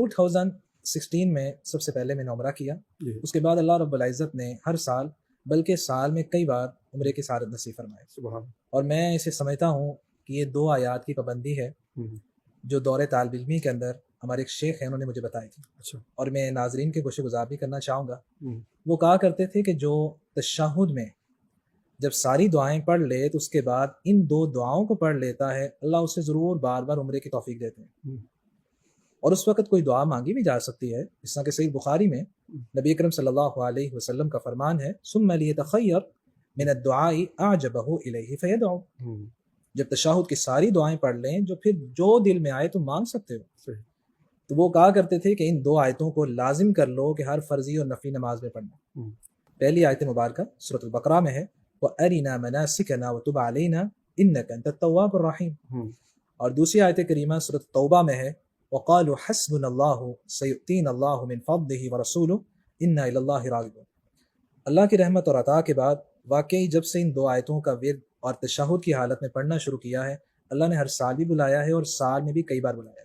2016 میں سب سے پہلے میں نے عمرہ کیا. اس کے بعد اللہ رب العزت نے ہر سال بلکہ سال میں کئی بار عمرے کی سعادت نصیب فرمائے. اور میں اسے سمجھتا ہوں کہ یہ 2 آیات کی پابندی ہے جو دور طالب علمی کے اندر ہمارے ایک شیخ ہیں انہوں نے مجھے بتائی تھی. اور میں ناظرین کے گوشے گزار بھی کرنا چاہوں گا. وہ کہا کرتے تھے کہ جو تشہد میں جب ساری دعائیں پڑھ لے تو اس کے بعد ان 2 دعاؤں کو پڑھ لیتا ہے، اللہ اسے ضرور بار بار عمرے کی توفیق دیتے ہیں. اور اس وقت کوئی دعا مانگی بھی جا سکتی ہے، جس طرح کہ صحیح بخاری میں نبی اکرم صلی اللہ علیہ وسلم کا فرمان ہے ثم لیتخیر من الدعاء اعجبہ الیہ فیدعو. جب تشہد کی ساری دعائیں پڑھ لیں جو پھر جو دل میں آئے تو مانگ سکتے ہو. تو وہ کہا کرتے تھے کہ ان 2 آیتوں کو لازم کر لو کہ ہر فرضی اور نفلی نماز میں پڑھنا. پہلی آیت مبارکہ سورۃ البقرہ میں ہے وَأَرِنَا مَنَاسِكَنَا وَتُبْ عَلَيْنَا إِنَّكَ أَنْتَ التَّوَّابُ الرَّحِيمُ. اور دوسری آیت کریمہ سورۃ توبہ میں ہے وَقَالُوا حَسْبُنَا اللَّهُ سَيُؤْتِينَا اللَّهُ مِنْ فَضْلِهِ وَرَسُولُهُ إِنَّا إِلَى اللَّهِ رَاغِبُونَ. اللہ کی رحمت اور عطا کے بعد واقعی جب سے ان 2 آیتوں کا ورد اور تشہد کی حالت میں پڑھنا شروع کیا ہے، اللہ نے ہر سال بھی بلایا ہے اور سال میں بھی کئی بار بلایا ہے.